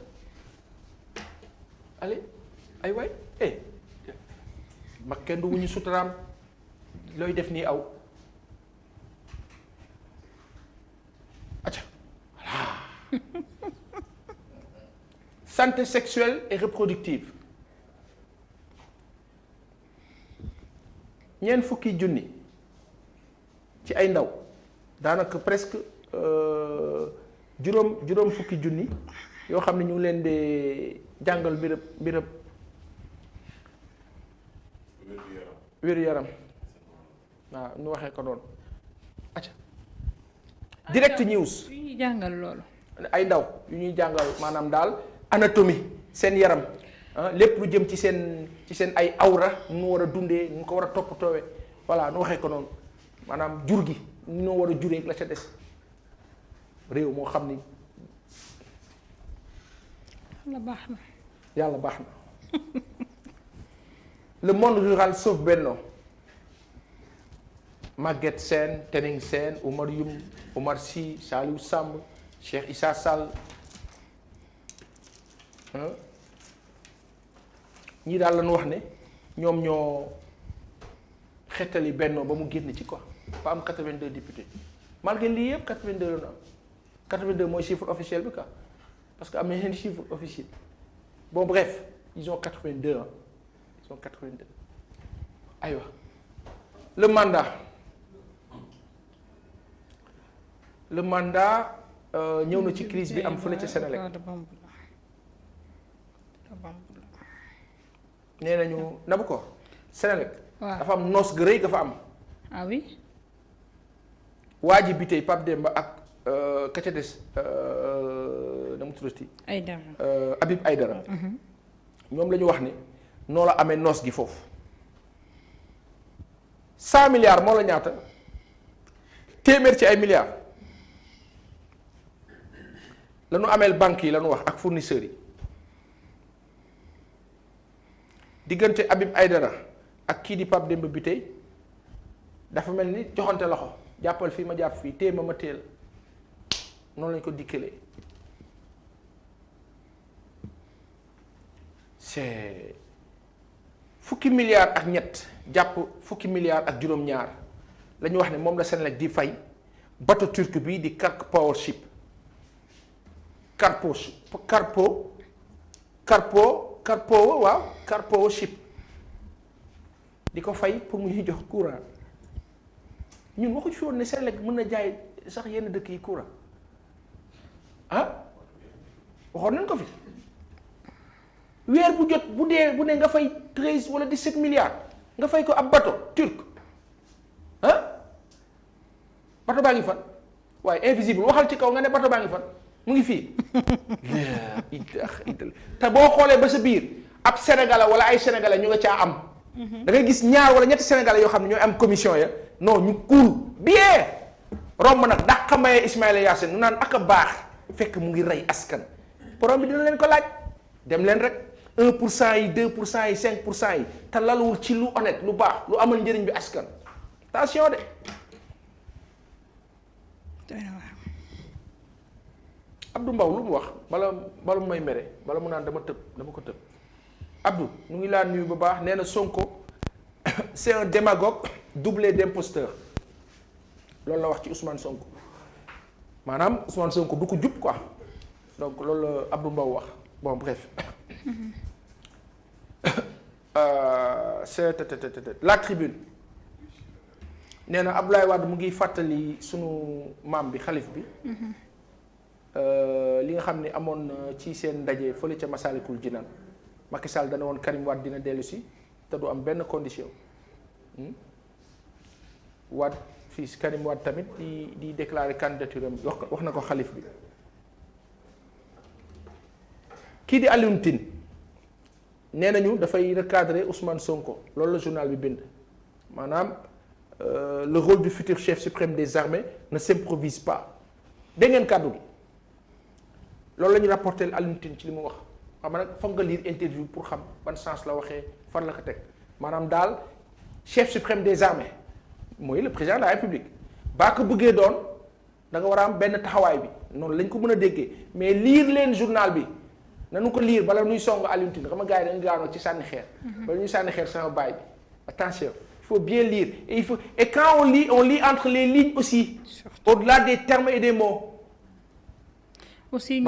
allez ay waay mag kenn du wuñu suturaam looy def nii aw santé sexuelle et reproductive ñeent fukki junni ci ay ndaw daanaka presque juróom fukki junni yoo xam ne ñu ngi leen di jàngal mbirëb wéru yaram waaw ñu waxee ko noonu acca direct news yu ñuy jàngal loolu ay ndaw yu ñuy jàngal maanaam daal anatomie seen yaram lépp lu jëm ci seen ay awra nu war a dundee nu ko war a toppatoowee voilà nu waxee ko noonu maanaam jur gi nu war a juree la ca des réew moo xam ni yàlla baax na le monde rural sauf Benno Maguette Sène Tening Sène Oumar Youm Oumar Sy Saliou Samb Cheikh Issa Sall ñii daal lañu wax ne ñoom ñoo xettali Benno ba mu génn ci quoi ba am 82 députés malgré lii yëpp 82 la ñu am 82 mooy chiffre officiel bi quoi parce que am na yeneen chiffre officiel bon bref ils ont 82 hein ils ont 82 aywa le mandat ñëw na ci crise bi am fële ca Sénélec nee nañu nabu ko Sénélec dafa am noos gu rëy ga fa am. ah oui. waa ji bi tey Pape Demba ak ka ca des na mu tuddati. Aïdara Habib Aïdara. ñoom la ñu wax ne noo la amee noos gi foofu 100 milliards moo la ñaata téeméer ci ay milliards la ñu ameel banques yi la ñu wax ak fournisseurs yi diggante Habib Aïdara ak kii di Pape Demba bi tey dafa mel ni joxante loxo jàppal fii ma jàpp fii téye ma téel noonu lañ ko dikkalee c'est fukki milliards ak ñett jàpp fukki milliards ak juróom-ñaar la ñu wax ne moom la Senelec di fay bateau turc bi di Kark Power Ship Karpo waaw Karpo Ship di ko fay pour mu ñuy jox courant ñun waxuñu fi woon ne Senelec mën na jaay sax yenn dëkk yi courant ah waxoon nañ ko fi weer bu jot bu ne nga fay 13 wala 17 milliards nga fay ko ab bateau turc ah bateau baa ngi fan waaye invisible waxal ci kaw nga ne bateau baa ngi fan mu ngi fii te boo xoolee ba sa biir ab sénégalais wala ay sénégalais ñu nga caa am. da ngay gis ñaar wala ñetti sénégalais yoo xam ne ñooy am commission ya non ñu cool bien romb nag dàq maye Ismaïla Yacine nu naan ak a baax fekk mu ngi rey askan. borom bi dina leen ko laaj dem leen rek 1% yi 2% yi 5% yi te laluwul ci lu honnête lu baax lu amal njëriñ bi askan attention de. Abdou Mbow lu mu wax bala mu may mere bala mu naan dama ko tëb Abdou ñu ngi laa nuyu bu baax nee na Sonko c'est un démagogue doublé d'imposteur loolu la wax ci Ousmane Sonko maanaam Ousmane Sonko du ko jub quoi donc loolu la Abdou Mbow wax bon bref c'est la tribune nee na Abdoulaye Wade mu ngi fàttali sunu maam bi xalif bi li nga xam ne amoon na ci seen ndaje fële ca Massalikul Jinaan Macky Sall dana woon Karim Wade dina dellu si te du am benn condition Wade fii Karim Wade tamit di déclarer candidature am wax na ko xalif bi kii di Alioune Tine nee nañu dafay recadrer Ousmane Sonko loolu la journal bi bind maanaam le rôle du futur chef suprême des armées ne s'improvise pas dégg ngeen kàddu gi loolu la ñu rapporté Alioune Tine ci li mu wax xam nag foog nga lire interview pour xam ban sens la waxee fan la ko teg maanaam daal chef suprême des armées mooy le président de la république baa ko bëggee doon da nga war a am benn taxawaay bi noonu lañ ko mën a déggee mais lire leen journal bi nanu ko lire bala nuy song Alioune Tine xam nga gars yi dañu gaanoo ci sànni xeer. bala ñuy sànni xeer sama baay bi attention il faut bien lire et quand on lit entre les lignes aussi. au-delà des termes et des mots. aussi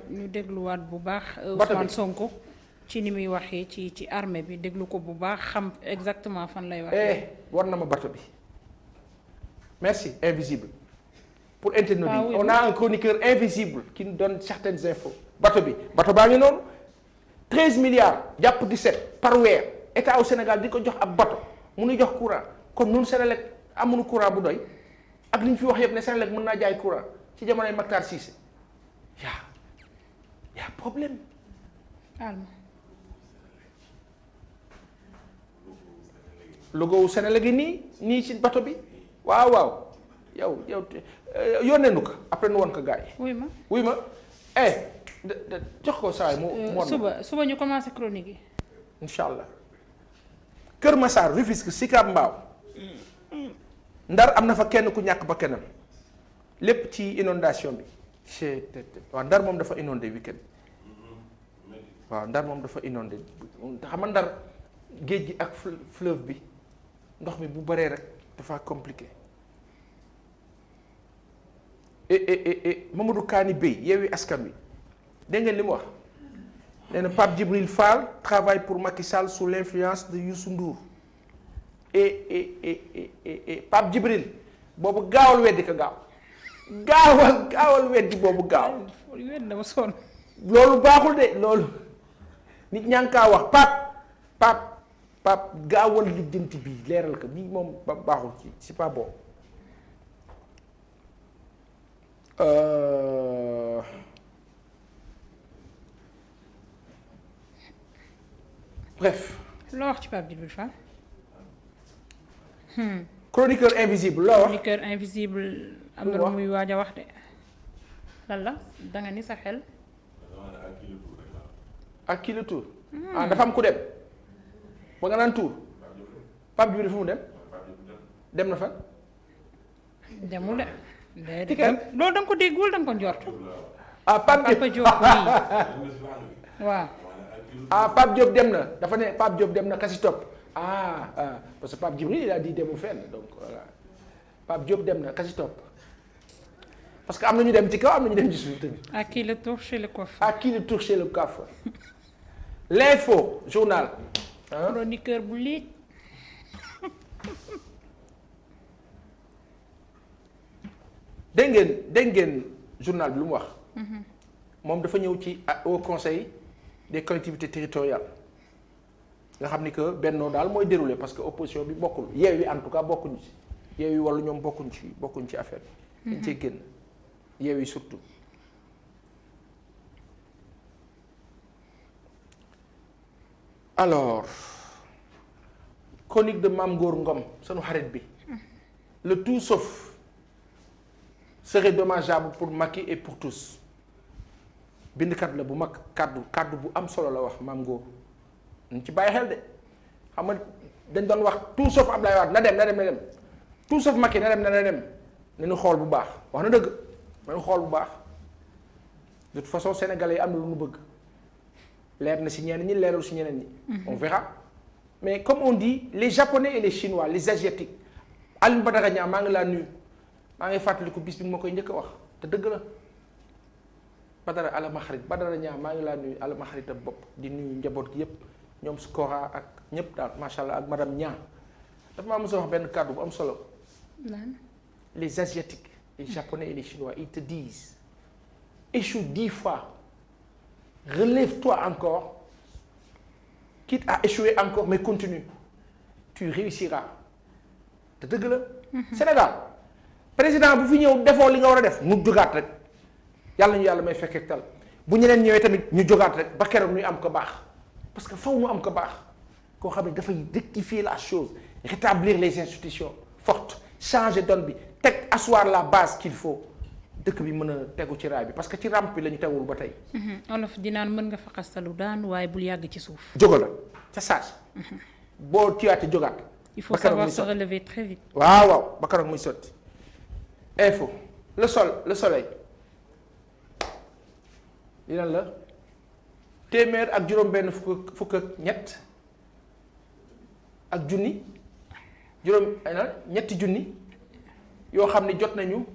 ñu dégluwaat bu baax Ousmane Sonko ci ni muy waxee ci armée bi déglu ko bu baax xam exactement fan lay waxee. war na ma bato bi merci invisible pour internautes yi on a un chroniqueur invisible qui nous donne certaines infos bato baa ngi noonu 13 milliards jàpp 17 par weer état au Sénégal di ko jox ab bato mu nuy jox courant kon ñun Senelec amuñu courant bu doy ak li ñu fi wax yëpp ne Senelec mën naa jaay courant ci jamonoy Mactar Cissé y a problème. logo Senelec gi nii ci bato bi waaw yow yónnee nu ko après nu woon ko gars yi. wuy ma jox ko saa yi mu suba ñu commencé chronique yi. incha allah Kër Massar Rufisque Sicap Mbao Ndar am na fa kenn ku ñàkk ba kennam lépp ci inondation bi waaw Ndar moom dafa inondé week-end waaw Ndar moom dafa inondé xam nga Ndar géej gi ak fleuve bi ndox mi bu baree rek dafa compliqué Mamadou Kani Bey Yewwi Askan Wi dégg ngeen li mu wax nee na Pape Djibril Fall travaille pour Macky Sall sous l'influence de Youssou Ndour et Pape Djibril boobu gaawal weddi ko gaawal weddi boobu gaaw loolu baaxul de loolu nit ñaa ngi kaa wax Pape gaawal lijjanti bii leeral ko bii moom baaxul ci c'est pas bon. Bref. loo wax ci Pape Djibril Fall. chroniqueur invisible loo wax. chroniqueur invisible. am na lu muy waaj a wax de. lan la danga ni sa xel. ak kii la tour. dafa am ku dem. ba nga naan tour. Pape Djibril fu mu dem. dem na fa. demul de. loolu da nga ko déggul da nga ko njort. ah Pape Diop oui waaw. ah Pape Diop dem na dafa ne Pape Diop dem na kasi topp parce que Pape Djibril il a dit demul fenn donc voilà Pape Diop dem na kasi topp parce que am na ñu dem ci kaw am na ñu dem ci suuf tamit. à qui le tour chez le coiffeur. à qui le tour chez le coiffeur. L'info journal. chroniqueur bu lii. dégg ngeen journal bi lu mu wax. moom dafa ñëw ci au conseil des collectivités territoriales nga xam ni que Benno daal mooy déroulé parce que opposition bi bokkul Yewwi en tout cas bokkuñu ci Yewwi wala ñoom bokkuñ ci affaire bi. dañ cee génn Yewwi surtout. alors chronique de Mame Ngor Ngom sunu xarit bi le tout sauf serait dommageable pour Macky et pour tous bindkat la bu mag kàddu bu am solo la wax Mame Ngor ñu ci bàyyi xel de xam nga dañ doon wax tout sauf Abdoulaye Wade na dem tout sauf Macky na dem nañu xool bu baax wax na dëgg nañu xool bu baax de toute façon sénégalais yi am na lu ñu bëgg leer na si ñeneen ñi leerul si ñeneen ñi. on verra mais comme on dit les japonais et les chinois les asiatiques Alioune Badara Niang maa ngi laa nuyu maa ngi fàttaliku bis bi ma koy njëkk a wax te dëgg la Badara alama xarit Badara Niang maa ngi laa nuyu alama xarit ak bopp di nuyu njaboot gi yëpp ñoom Skora ak ñëpp daal macha allah ak madame Niang dafa maa mos a wax benn kàddu bu am solo. les asiatiques les japonais et les chinois ils te disent échoue 10 fois. Relève-toi encore, quitte à échouer encore, mais continue. Tu réussiras. te dëgg la. Sénégal président bu fi ñëw defoo li nga war a def mu jógaat rek yàlla ñu yàlla may fekkee tal bu ñeneen ñëwee tamit ñu jógaat rek ba keroog ñuy am ko baax parce que faw mu am ko baax koo xam ne dafay rectifier la chose rétablir les institutions fortes changer donne bi teg asseoir la base qu'il faut. dëkk bi mën a tegu ci raay bi parce que ci ramp bi la ñu tegul ba tey. olof dinaan mën nga fa xastalu daan waaye bul yàgg ci suuf. jógal la ca saas. boo tiyaatee jógaat. il faut savoir se relever très vite. waaw ba keroog muy sotti. info le soleil li lan la téeméer ak juróom-benn fukk ak ñett ak junni ñetti junni yoo xam ne jot nañu.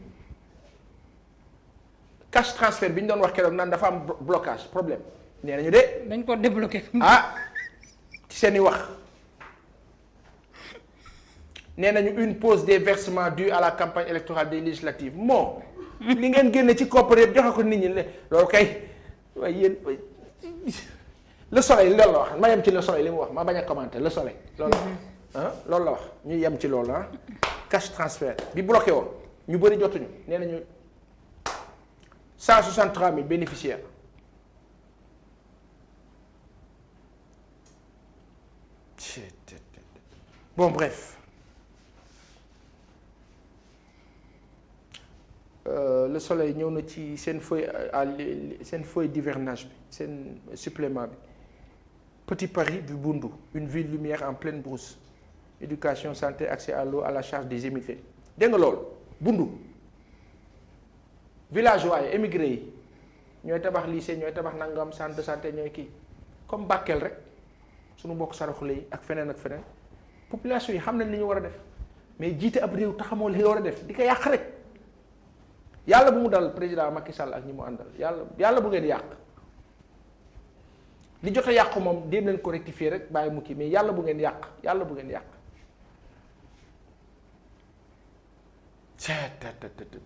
cash transfert bi ñu doon wax keroog naan dafa am blocage problème nee nañu de. dañ ko débloqué. ci seen i wax nee nañu une pause des versements dus à la campagne électorale des législatives moo li ngeen génne ci koppar yëpp joxe ko nit ñi loolu kay waaye yéen le soleil loolu la wax ma yem ci le soleil li mu wax ma bañ a commenter le soleil. loolu loolu la wax ñu yem ci loolu cash transfert bi bloqué woon ñu bëri jotuñu nee nañu. 163 000 bénéficiaires bon bref le soleil ñëw na ci seen feuille d'hivernage bi seen supplément bi Petit Paris du Bundu une ville lumière en pleine brousse éducation santé accès à l'eau à la charge des émigrés dégg nga loolu Bundu. villageois yi émigré yi ñooy tabax lycée ñooy tabax nangam centre de santé ñooy kii comme Bakel rek suñu mbokk saraxule yi ak feneen population yi xam nañ li ñu war a def mais jiite ab réew taxamoo li nga war a def di ko yàq rek yàlla bu mu dal président Macky Sall ak ñi mu àndal yàlla bu ngeen yàq li jot a yàq moom dem leen ko rectifier rek bàyyi mu kii mais yàlla bu ngeen yàq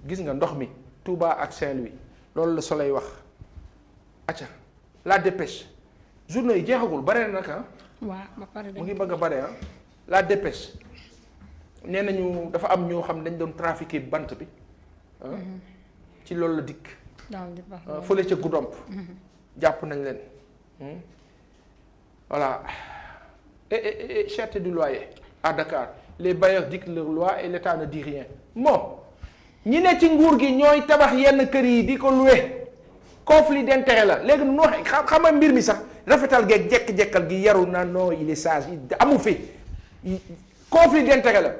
gis nga ndox mi Touba ak Saint-Louis loolu la Soleil wax acca la dépêche journaux yi jeexagul bare na nag waaw ba pare mu ngi bëgg a bare la dépêche nee nañu dafa am ñoo xam dañ doon trafiquer bant bi ci loolu la dikk fële ca Goudomp jàpp nañ leen voilà et cherté du loyer à Dakar les bailleurs dictent leur loi et l'État ne dit rien ñi ne ci nguur gi ñooy tabax yenn kër yi di ko loué conflit d'intérêt la léegi nu wax xam nga mbir mi sax rafetal geeg jekk-jekkal gi yaru na non il est sage amu fi conflit d'intérêt la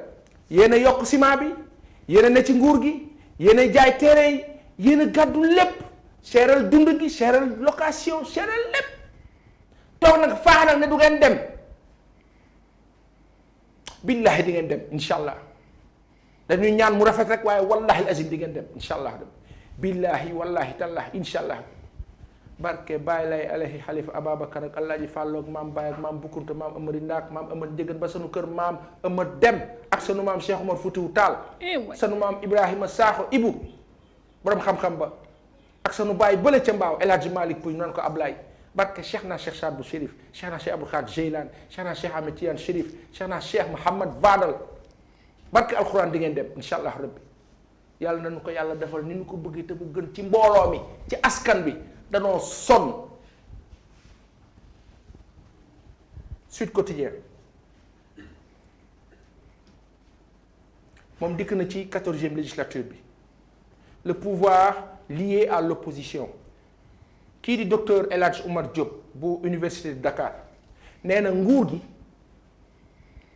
yéen a yokk ciment bi yéen a ne ci nguur gi yéen a jaay terrain yi yéen a gàddu lépp seeral dund gi seeral location seeral lépp toog nag faax nag ne du ngeen dem billahi di ngeen dem incha allah dañuy ñaan mu rafet rek waaye wallahi azim di ngeen dem incha allah dem billahi wallahi tallahi incha allah barke bàyyi lay alayhi xalifa Ababacar ak Alaaji Fàlloog maam Baye ak maam Bukunta maam Amari Ndaak maam Amad Njëgën ba sunu kër maam Amad Dem ak sunu maam Cheikh Omar Foutiou Tall sunu maam Ibrahima Sakho Ibu borom xam-xam ba ak sunu baay bële ca mbaaw El Hadji Malick Pouy naan ko Ablaye barke Cheikh naa Cheikh Sadbou Chérif Cheikh naa Cheikh Abdou Khadre Jeylaan Cheikh naa Cheikh Ahmed Tidiane Chérif Cheikh naa Cheikh Mouhamad Vadal barke alxuraan di ngeen dem incha allah rabbi yàlla nañu ko yàlla defal ni ñu ko bëggee te mu gën ci mbooloo mi ci askan bi danoo sonn. Sud Quotidien moom dikk na ci 14e législature bi le pouvoir lié à l'opposition kii di docteur El Hadj Oumar Diop bu université de Dakar nee na nguur gi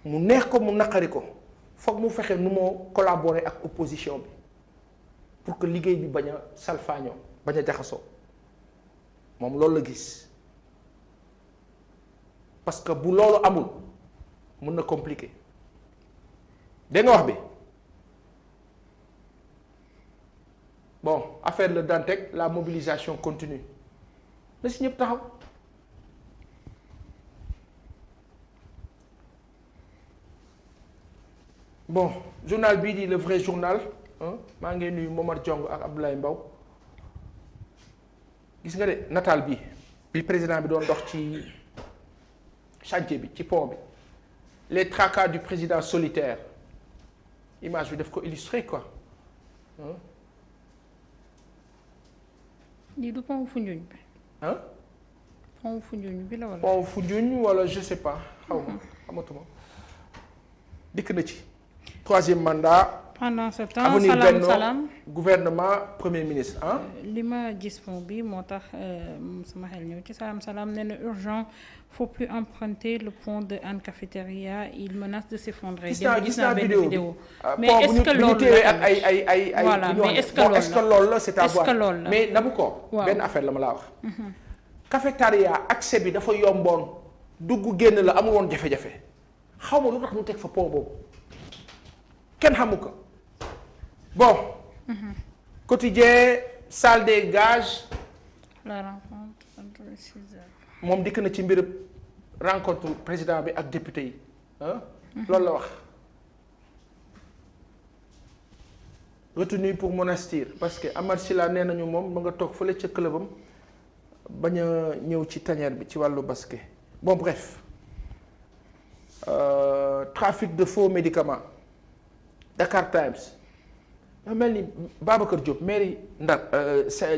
mu neex ko mu naqari ko foog mu fexe nu moo collaborer ak opposition bi pour que liggéey bi bañ a salfaañoo bañ a jaxasoo moom loolu la gis parce que bu loolu amul mun na compliqué dégg nga wax bi bon affaire Le Dantec la mobilisation continue na si ñëpp taxaw bon journal bii di le vrai journal maa ngi nuyu Momar Diong ak Abdoulaye Mbaw gis nga de nataal bi président bi doon dox ci chantier bi ci pont bi les tracas du président solitaire image bi daf ko illustrer quoi lii du pont Foundiougne bi pont Foundiougne bi la wala pont Foundiougne wala je sais pas xaw ma xamatuma dikk na ci troisième mandat pendant ce temps avenir salaam Benno salaam gouvernement premier ministre li ma gis pont bi moo tax sama xel ñëw ci salaam salaam nee na urgent faut plus emprunter le pont de Hann Cafétéria il menace de s'effondrer. gis naa benn vidéo mais est-ce que loolu la ak ay voilà mais est-ce que loolu la c'est à voir loolu la mais nabu ko benn affaire la ma laa wax cafétéria accès bi dafa yomboon dugg génn la amul woon jafe-jafe xaw ma lu tax mu teg fa pont boobu kenn xamu ko bon quotidien salle des gages la rencontre entre les 6 heures moom dikk na ci mbirëb rencontre président bi ak député yi loolu la wax retenu pour Monastir parce que Amar Sila nee nañu moom ma nga toog fële ca clubam bañ a ñëw ci tanière bi ci wàllu basket bon bref trafic de faux médicaments Dakar Times nga mel ni Babacar Diop mairie Ndar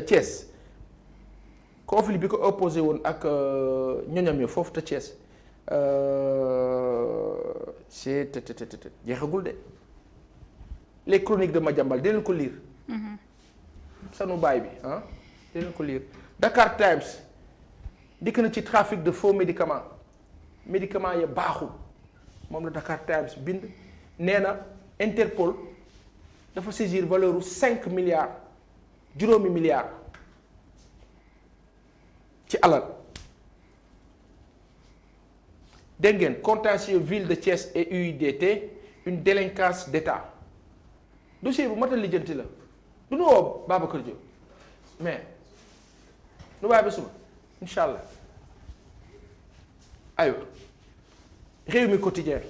Thiès conflit bi ko opposé woon ak ñoñam yo foofu te Thiès c'est jeexagul de les chroniques de Madiambal dinañ ko lire sanu baay bi dinañ ko lire Dakar Times dikk na ci trafic de faux médicaments ya baaxul moom la Dakar Times bind nee na Interpol dafa saisir valeur u 5 milliards juróomi milliards ci alal dégg ngeen contentieux ville de Thiès et UIDT une délinquance d'État dossier bu mat a lijjanti la du nu woo Babacar Diop mais nu bàyyi ba suba incha allah aywa Rewmi Quotidien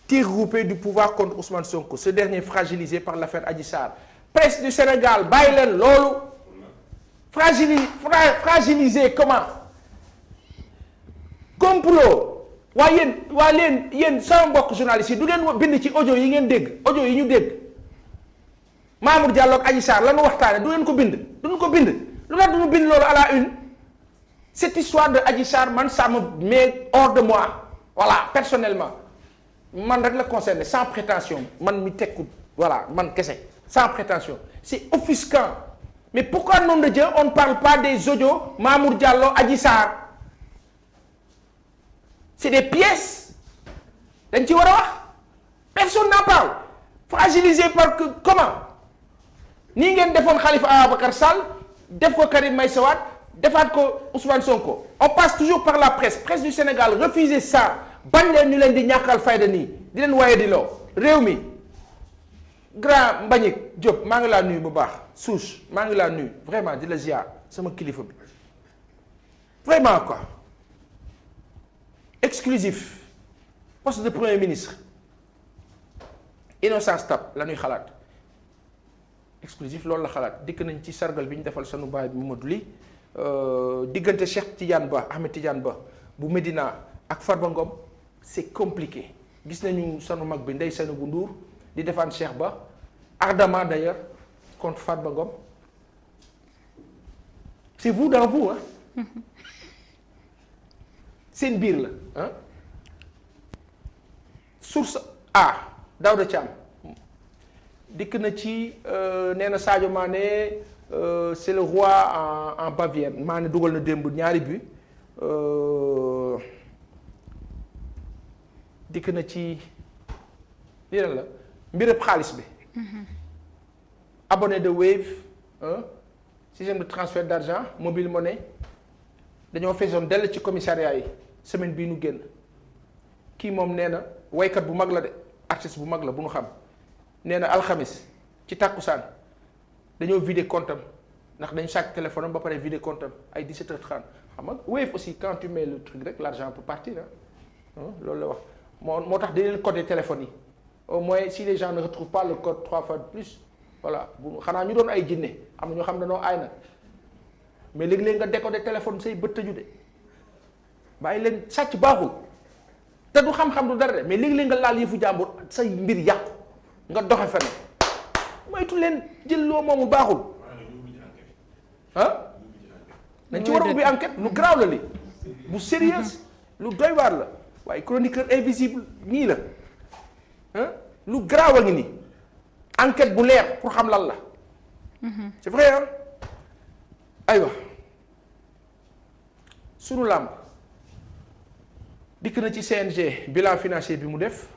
tir groupé du pouvoir contre Ousmane Sonko ce dernier fragilisé par l'affaire Adji Sarr presse du Sénégal bàyyi leen loolu fragilisé comment complot waa yéen sama mbokk journaliste yi du ngeen bind ci audio yi ngeen dégg audio yi ñu dégg Mamour Diallo ak Adji Sarr lanu waxtaane du ngeen ko bind duñu ko bind lu tax duñu bind loolu à la une cette histoire de Adji Sarr man ça me met hors de moi voilà personnellement man rek la concerné sans prétention man mi tekku voilà man kese sans prétention c'est offusquant mais pourquoi nom de Dieu on ne parle pas des audios Mamour Diallo Adji Sarr c'est des pièces dañ ci war a wax personne n'en parle fragilisé par que comment nii ngeen defoon Khalifa Ababacar Sall def ko Karim Meïssa Wade defaat ko Ousmane Sonko on passe toujours par la presse du Sénégal refuser ça bañ leen ñu leen di ñàkkal fayda nii di leen waaye di loo réew mi grand Mbagnick Diop maa ngi laa nuyu bu baax Souche maa ngi laa nuyu vraiment di la ziar sama kilifa bi vraiment quoi exclusif poste de premier ministre Innocence Ntap la ñuy xalaat exclusif loolu la xalaat dikk nañ ci sargal bi ñu defal sanu baay bi Mamadou Ly diggante Cheikh Tidiane Ba Ahmed Tidiane Ba bu Médina ak Farba Ngom c'est compliqué gis nañu sanu mag bi Ndeye Seynabou Ndour di défendre Cheikh Ba ardemment d'ailleurs contre Farba Ngom c'est vous dans vous hein seen biir la ah source A Daouda Thiam dikk na ci nee na Sadio Mané c'est le roi en Bavière Mané dugal na démb ñaari but dikk na ci lii la mbirëb xaalis bi abonné de Wave système de transfert d'argent mobile money dañoo feesoon dell ci commissariat yi semaine bii nu génn kii moom nee na waykat bu mag la de artiste bu mag la bu nu xam nee na alxamis ci tàkkusaan dañoo vider compte am ndax dañu sàcc téléphone am ba pare vider compte am ay 17h30 xam nga Wave aussi quand tu mets le truc rek l'argent peut partir loolu la wax moo tax dañ leen coder téléphone yi au moins si les gens ne retrouvent pas le code 3 fois de plus voilà bu xanaa ñu doon ay jinne am na ñoo xam ne dañoo aay nag mais léegi-léegi nga décoder téléphone say bët tëju de bàyyi leen sàcc baaxul te du xam-xam du dara de mais léegi-léegi nga laal yëfu jàmbur say mbir yàqu nga doxe fenn moytu leen jël loo moomu baaxul ah dañ ci war a ubbi enquête lu grave la li bu sérieuse lu doy waar la waaye chroniqueur invisible nii la ah lu grave a ngi nii enquête bu leer pour xam lan la c'est vrai hein aywa sunu làmb dikk na ci CNG bilan financier bi mu def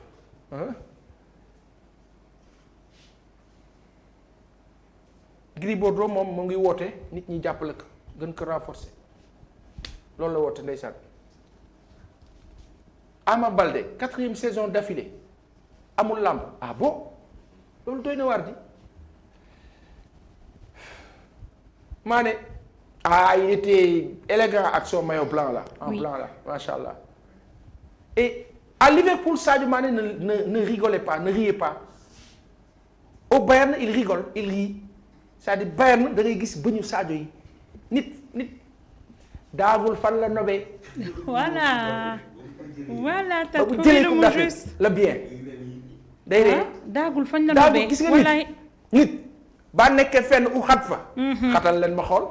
Gris Bordeaux moom mu ngi woote nit ñi jàppale ko gën ko renforcer loolu la woote ndeysaan Ama Baldé 4e saison d'affilée amul làmb ah bon loolu doy na waar di Mané il était élégant ak son maillot blanc là en blanc là macha allah et à Liverpool Sadio Mané ne rigolait pas ne riait pas au Bayern il rigole il rit c'est-à-dire Bayern da ngay gis bëñu Sadio yi nit daagul fan la nobee. voilà t'as bu trouvé jëlee le coupe mot d'Afrique juste. la bien day ree daagul fañ la daagul nobee gis nga wallaay nit ba nekkee fenn u xat fa xatal leen ma xool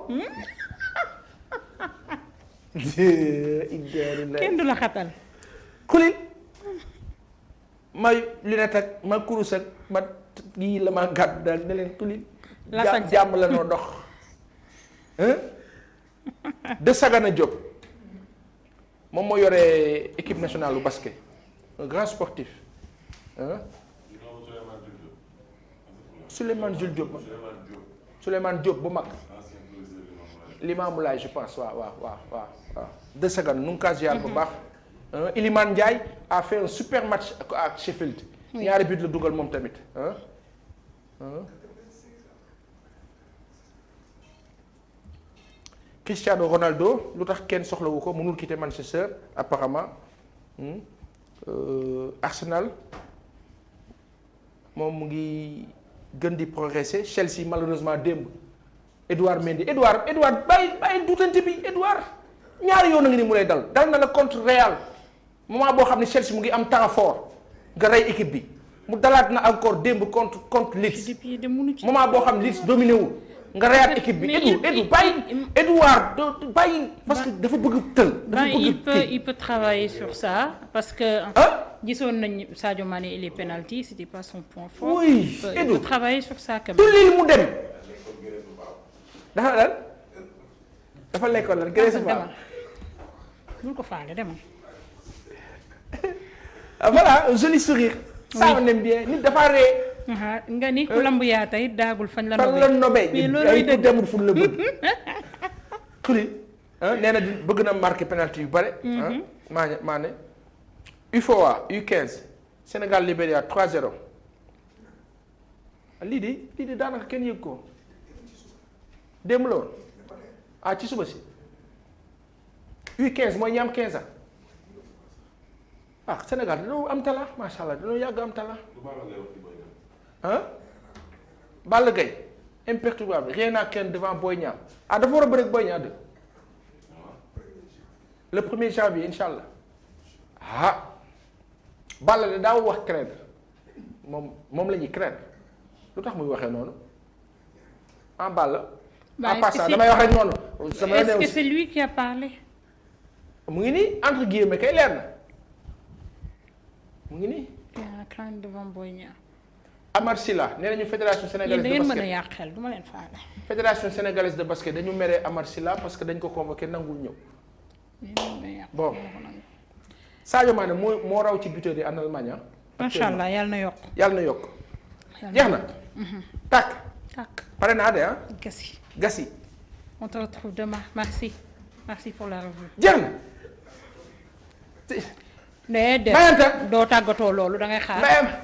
kenn du la xatal. xulil ma lunette ak ma kurus ak ma yii la ma gàdd daal ne leen xulil La sañ jàmm la noo dox de Sagana Diop moom moo yore équipe nationale bu basket un grand sportif Souleymane Jules Diop Souleymane Diop bu mag Limamoulaye je pense waaw de Sagana nu ngi kaa ziar bu baax Iliman Ndiaye a fait un super match ak Sheffield ñaari but la dugal moom tamit Cristiano Ronaldo lu tax kenn soxlawu ko mënul quitter Manchester apparemment Arsenal moom mu ngi gën di progresser Chelsea malheureusement démb Edouard Mendy Edouard bàyyi duutante bi Edouard ñaari yoon a ngi ni mu lay dal na la contre Real moment boo xam ne Chelsea mu ngi am temps fort nga rey équipe bi mu dalaat na encore démb contre Leeds moment boo xam ne Leeds dominé wul nga reyaat équipe bi Edu bàyyi Edouard bàyyi parce que dafa bëgg tël dafa bëgg il peut travailler sur ça parce que gisoon nañ Sadio Mané et les penalties c'était pas son point fort. oui il peut travailler sur ça quand même. tout lii mu dem dafa lan dafa lekkoon lan Grèce ba bul ko faale demal. voilà un joli sourire. ça on aime bien nit dafa ree nga ni ku lamb yaa tey daagul fañ la fan la nobee mais loolu ay dëgg ku demul fu la bëgg xuli nee na bëgg na marqué penalty yu bare maa ne UFOA U15 Sénégal Libéria 3-0 lii di daanaka kenn yëg ko démb la woon ci suba si U15 mooy ñi am 15 ans Sénégal dañoo am talent macha allah dañoo yàgg am talent Balla Gaye imperturbable rien à craindre devant Boy Niang dafa war a bëre ak Boy Niang le 1er janvier incha allah Balla de daaw wax craindre moom la ñuy craindre lu tax muy waxee noonu Balla. en passant damay wax rek noonu. est-ce que c'est lui qui a parlé. mu ngi nii entre guillemets kay leer na mu ngi nii. craindre devant Boy Niang. Amar Silla nee nañu fédération sénégalaise de basket da ngeen mën a yàq xel du ma leen faale. fédération sénégalaise de basket dañu mere Amar Silla parce que dañ ko convoqué nangul ñëw. bon Sadio Mané moo raw ci buteur yi en Allemagne. macha allah yàlla na yokk. yàlla na yokk. jeex na. tàkk. pare naa de Gassi. on te retrouve demain merci pour la revue. jeex na. mais doo tàggatoo loolu da ngay xaar.